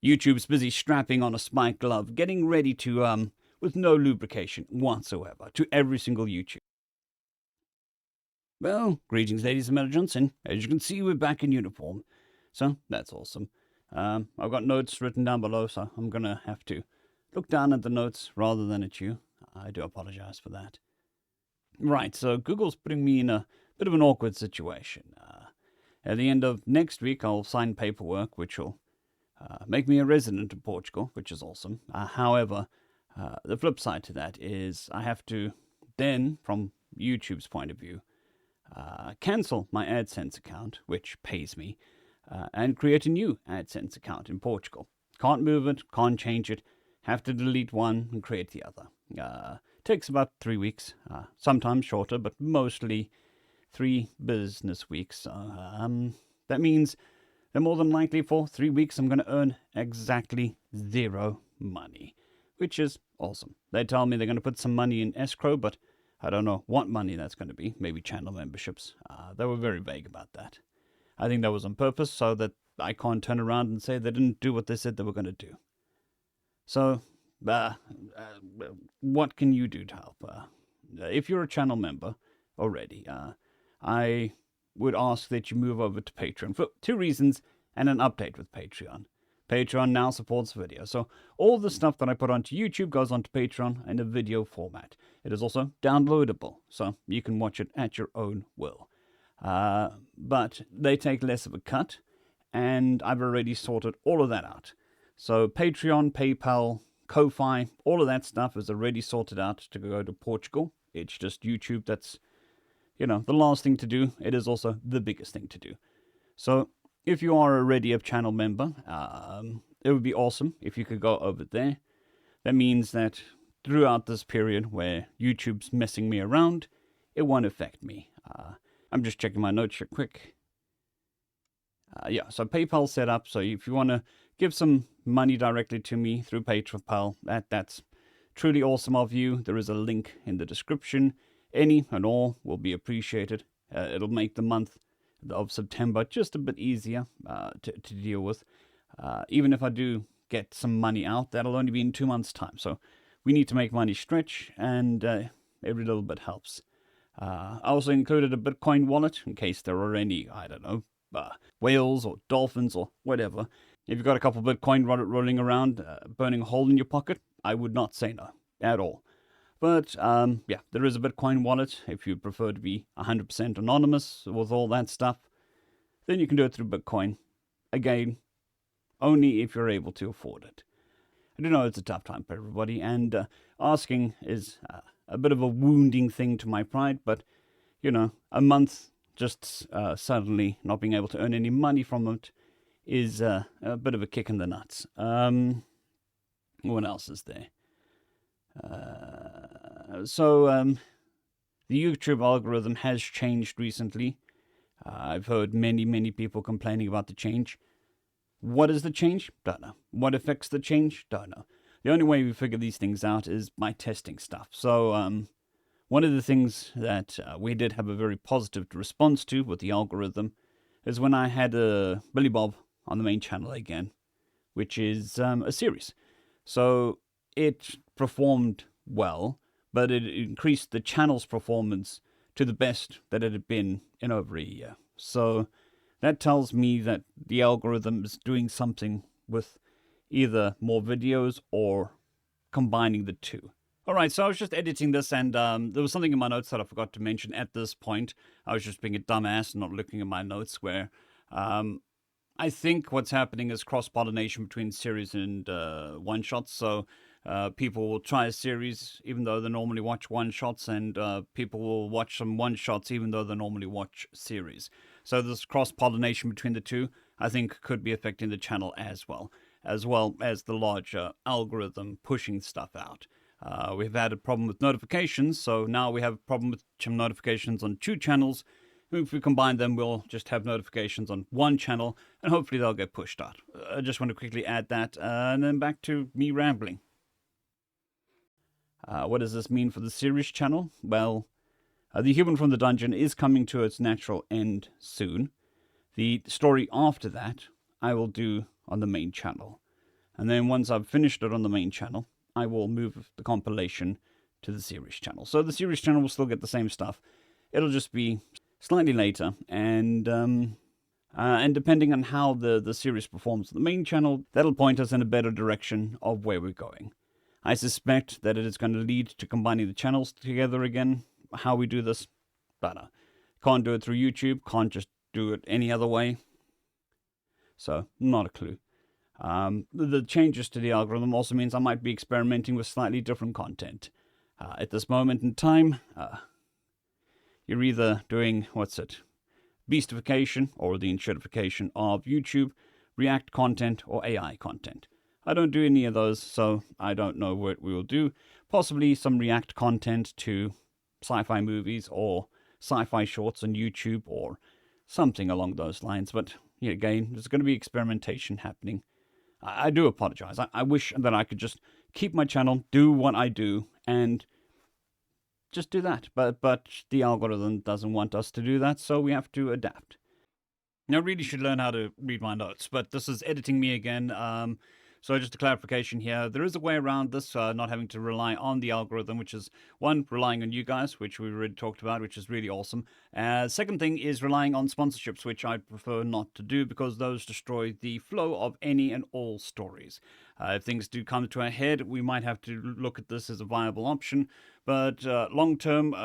YouTube's busy strapping on a spike glove, getting ready to, with no lubrication whatsoever, to every single YouTube. Well, greetings, ladies and Mr. Johnson. As you can see, we're back in uniform. So, that's awesome. I've got notes written down below, so I'm going to have to look down at the notes rather than at you. I do apologize for that. Right, so Google's putting me in a bit of an awkward situation. At the end of next week, I'll sign paperwork which will make me a resident of Portugal, which is awesome. However, the flip side to that is I have to then, from YouTube's point of view, cancel my AdSense account, which pays me, and create a new AdSense account in Portugal. Can't move it, can't change it, have to delete one and create the other. Takes about 3 weeks, sometimes shorter, but mostly 3 business weeks. That means that more than likely for 3 weeks I'm going to earn exactly 0 money, which is awesome. They tell me they're going to put some money in escrow, but I don't know what money that's going to be. Maybe channel memberships. They were very vague about that. I think that was on purpose so that I can't turn around and say they didn't do what they said they were going to do. So, what can you do to help? If you're a channel member already, I would ask that you move over to Patreon for 2 reasons and an update with Patreon. Patreon now supports video, so all the stuff that I put onto YouTube goes onto Patreon in a video format. It is also downloadable, so you can watch it at your own will. But they take less of a cut, and I've already sorted all of that out. So Patreon, PayPal, Ko-Fi, all of that stuff is already sorted out to go to Portugal. It's just YouTube that's, the last thing to do. It is also the biggest thing to do. So if you are already a channel member, it would be awesome if you could go over there. That means that throughout this period where YouTube's messing me around, it won't affect me. I'm just checking my notes here quick. So PayPal set up, so if you want to give some money directly to me through PayPal, that's truly awesome of you. There is a link in the description. Any and all will be appreciated. It'll make the month of September just a bit easier to deal with. Even if I do get some money out, that'll only be in 2 months' time. So we need to make money stretch, and every little bit helps. I also included a Bitcoin wallet in case there are any, whales or dolphins or whatever. If you've got a couple of Bitcoin rolling around, burning a hole in your pocket, I would not say no at all. But, there is a Bitcoin wallet. If you prefer to be 100% anonymous with all that stuff, then you can do it through Bitcoin. Again, only if you're able to afford it. I do know it's a tough time for everybody, and asking is a bit of a wounding thing to my pride, but, a month just suddenly not being able to earn any money from it is a bit of a kick in the nuts. What else is there? The YouTube algorithm has changed recently. I've heard many people complaining about the change. What is the change? Don't know. What affects the change? Don't know. The only way we figure these things out is by testing stuff. So, one of the things that we did have a very positive response to with the algorithm is when I had Billy Bob on the main channel again, which is a series. So it performed well, but it increased the channel's performance to the best that it had been in over a year. So that tells me that the algorithm is doing something with either more videos or combining the two. Alright, so I was just editing this, and there was something in my notes that I forgot to mention at this point. I was just being a dumbass and not looking at my notes, where I think what's happening is cross-pollination between series and one-shots. So people will try a series even though they normally watch one-shots, and people will watch some one-shots even though they normally watch series. So this cross-pollination between the two, I think, could be affecting the channel as well as the larger algorithm pushing stuff out. We've had a problem with notifications, so now we have a problem with notifications on 2 channels. If we combine them, we'll just have notifications on 1 channel, and hopefully they'll get pushed out. I just want to quickly add that, and then back to me rambling. What does this mean for the series channel? Well, The Human from the Dungeon is coming to its natural end soon. The story after that, I will do on the main channel. And then once I've finished it on the main channel, I will move the compilation to the series channel. So the series channel will still get the same stuff. It'll just be slightly later, and depending on how the series performs on the main channel, that'll point us in a better direction of where we're going. I suspect that it is going to lead to combining the channels together again. How we do this, but can't do it through YouTube, can't just do it any other way. So, not a clue. The changes to the algorithm also means I might be experimenting with slightly different content. At this moment in time, you're either doing, beastification or the inshedification of YouTube, React content, or AI content. I don't do any of those, so I don't know what we will do. Possibly some React content to sci-fi movies or sci-fi shorts on YouTube or something along those lines. But again, there's going to be experimentation happening. I do apologize. I wish that I could just keep my channel, do what I do, and just do that. But the algorithm doesn't want us to do that, so we have to adapt. Now, I really should learn how to read my notes, but this is editing me again. So just a clarification here, there is a way around this, not having to rely on the algorithm, which is, one, relying on you guys, which we already talked about, which is really awesome. Second thing is relying on sponsorships, which I'd prefer not to do because those destroy the flow of any and all stories. If things do come to a head, we might have to look at this as a viable option. But long term,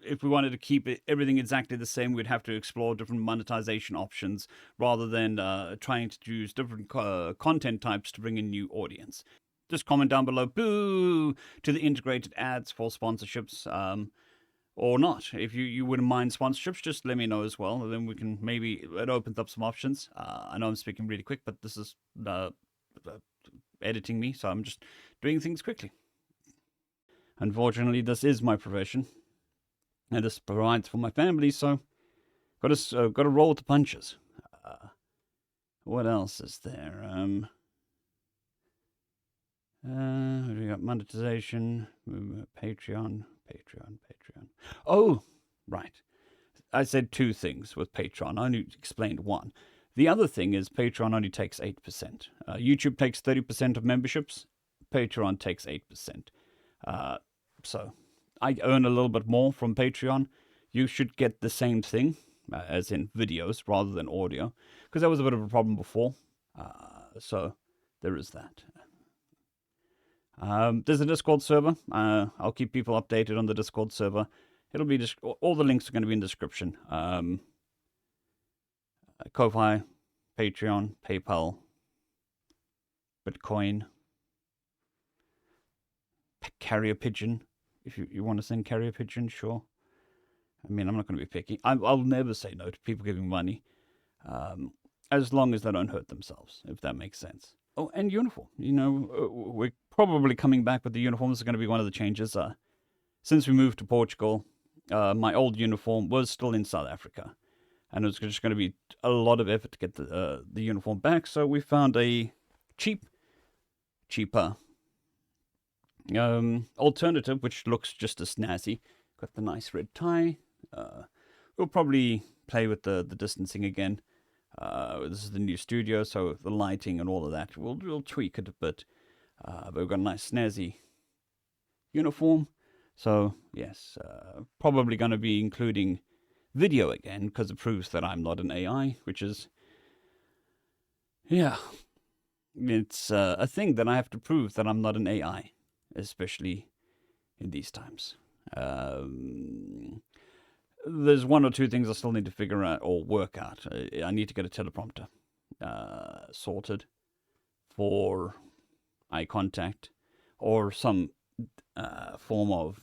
if we wanted to keep everything exactly the same, we'd have to explore different monetization options rather than trying to use different content types to bring in new audience. Just comment down below, boo, to the integrated ads for sponsorships. Or not. If you wouldn't mind sponsorships, just let me know as well. And then we can it opens up some options. I know I'm speaking really quick, but this is editing me, so I'm just doing things quickly. Unfortunately, this is my profession, and this provides for my family, so got to roll with the punches. What else is there? We got monetization, Patreon. Oh, right. I said two things with Patreon. I only explained one. The other thing is Patreon only takes 8%. YouTube takes 30% of memberships. Patreon takes 8%. So I earn a little bit more from Patreon. You should get the same thing, as in videos rather than audio, because that was a bit of a problem before. So there is that. There's a Discord server. I'll keep people updated on the Discord server. It'll be all the links are going to be in the description. Ko-Fi, Patreon, PayPal, Bitcoin, carrier pigeon. If you want to send carrier pigeon, sure. I mean, I'm not going to be picky. I'll never say no to people giving money, as long as they don't hurt themselves, if that makes sense. Oh, and uniform. We're probably coming back with the uniform. This is going to be one of the changes. Since we moved to Portugal, my old uniform was still in South Africa. And it was just going to be a lot of effort to get the uniform back. So we found a cheaper alternative, which looks just as snazzy. Got the nice red tie. We'll probably play with the distancing again. This is the new studio, so the lighting and all of that, we'll tweak it a bit. But we've got a nice snazzy uniform. So, yes, probably going to be including video again, because it proves that I'm not an AI, which is, it's a thing that I have to prove that I'm not an AI, especially in these times. There's one or two things I still need to figure out or work out. I need to get a teleprompter sorted for eye contact or some form of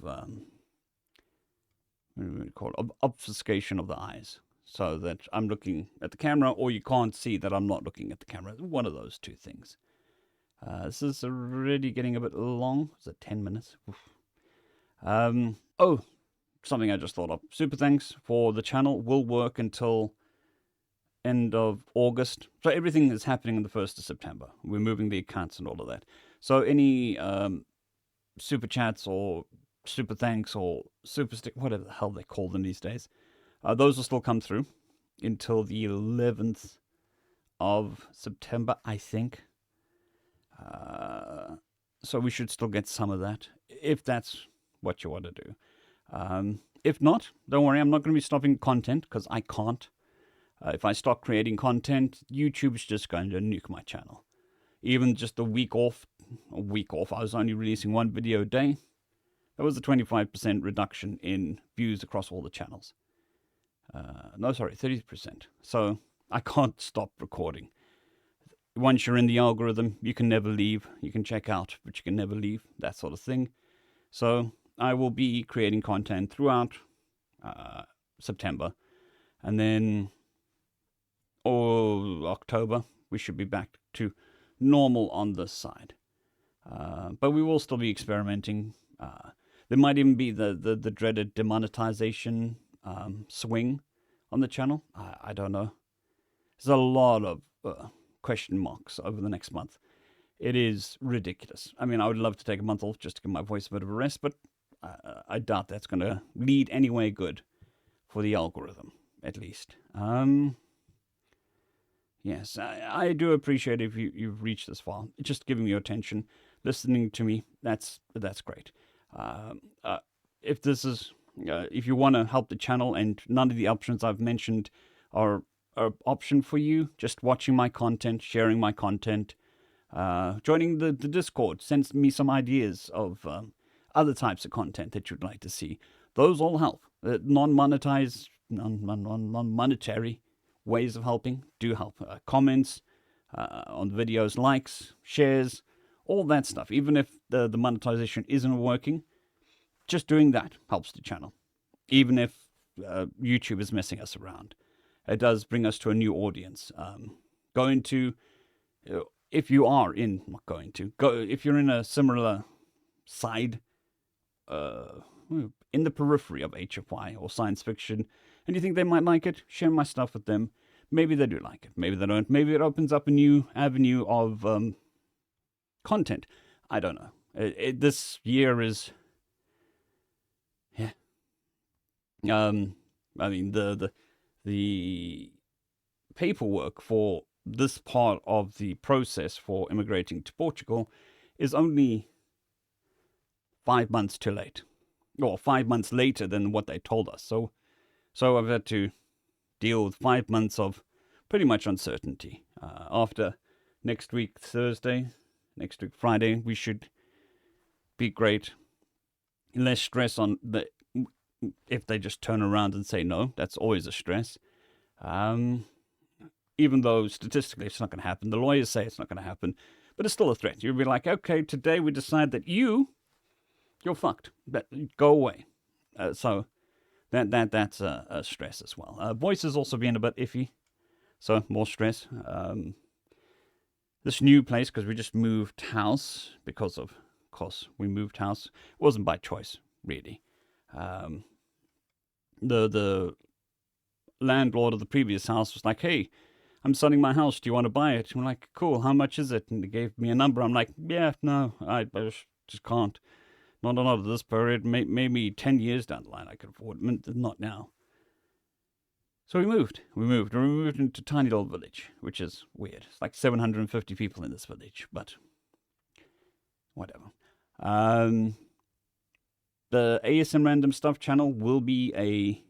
what do we call it? Obfuscation of the eyes, so that I'm looking at the camera or you can't see that I'm not looking at the camera. One of those two things. This is already getting a bit long. Is it 10 minutes? Oh, something I just thought of. Super thanks for the channel will work until end of August. So everything is happening on the 1st of September. We're moving the accounts and all of that. So any super chats or super thanks or super stick, whatever the hell they call them these days, those will still come through until the 11th of September, I think. So we should still get some of that, if that's what you want to do. If not, don't worry, I'm not going to be stopping content because I can't. If I stop creating content, YouTube's just going to nuke my channel. Even just a week off, I was only releasing one video a day. That was a 25% reduction in views across all the channels. No, sorry, 30%. So I can't stop recording. Once you're in the algorithm, you can never leave. You can check out, but you can never leave, that sort of thing. So I will be creating content throughout September. And then, or October, we should be back to normal on this side. But we will still be experimenting. There might even be the dreaded demonetization swing on the channel. I don't know. There's a lot of question marks over the next month. It is ridiculous. I mean, I would love to take a month off just to give my voice a bit of a rest, but I doubt that's going to lead anywhere good for the algorithm, at least. Yes, I do appreciate if you've reached this far. Just giving me your attention, listening to me, that's great. If this is, if you want to help the channel and none of the options I've mentioned are an option for you, just watching my content, sharing my content, joining the Discord, send me some ideas of other types of content that you'd like to see. Those all help. Non-monetized, non-monetary ways of helping do help. Comments on videos, likes, shares, all that stuff. Even if the monetization isn't working, just doing that helps the channel. Even if YouTube is messing us around, it does bring us to a new audience. If you are in, if you're in a similar side, in the periphery of HFY or science fiction, and you think they might like it, share my stuff with them. Maybe they do like it. Maybe they don't. Maybe it opens up a new avenue of content. I don't know. This year is, yeah. I mean the paperwork for this part of the process for immigrating to Portugal is only 5 months too late, or 5 months later than what they told us. So I've had to deal with 5 months of pretty much uncertainty. After next week Thursday, next week Friday, we should be great. Less stress on if they just turn around and say no. That's always a stress. Even though statistically it's not going to happen. The lawyers say it's not going to happen, but it's still a threat. You'll be like, okay, today we decide that you're fucked. Go away. So that's a stress as well. Voice has also been a bit iffy, so more stress. This new place, because we just moved house, because of course we moved house. It wasn't by choice, really. The landlord of the previous house was like, hey, I'm selling my house. Do you want to buy it? And we're like, cool, how much is it? And they gave me a number. I'm like, yeah, no, I just can't. Not at this period. Maybe 10 years down the line I could afford it. Not now. So we moved. We moved into a tiny little village, which is weird. It's like 750 people in this village, but whatever. The ASM Random Stuff channel will be a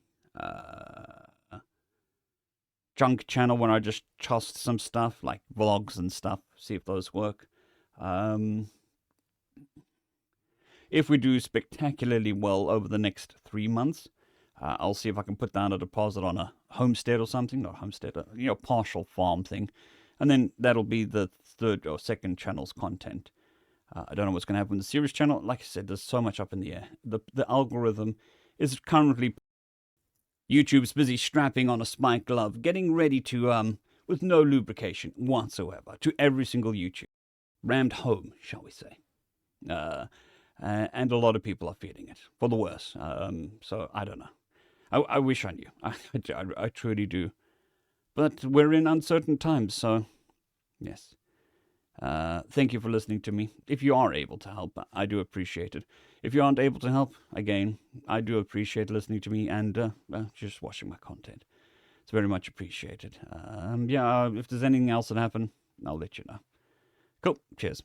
junk channel where I just toss some stuff, like vlogs and stuff, see if those work. If we do spectacularly well over the next 3 months, I'll see if I can put down a deposit on a homestead or something, not homestead, partial farm thing. And then that'll be the third or second channel's content. I don't know what's going to happen with the series channel. Like I said, there's so much up in the air. The algorithm is currently... YouTube's busy strapping on a spike glove, getting ready to, with no lubrication whatsoever, to every single YouTube. Rammed home, shall we say. And a lot of people are feeling it, for the worse. So, I don't know. I wish I knew. I truly do. But we're in uncertain times, so, yes. Thank you for listening to me. If you are able to help, I do appreciate it. If you aren't able to help, again, I do appreciate listening to me and just watching my content. It's very much appreciated. If there's anything else that happened, I'll let you know. Cool. Cheers.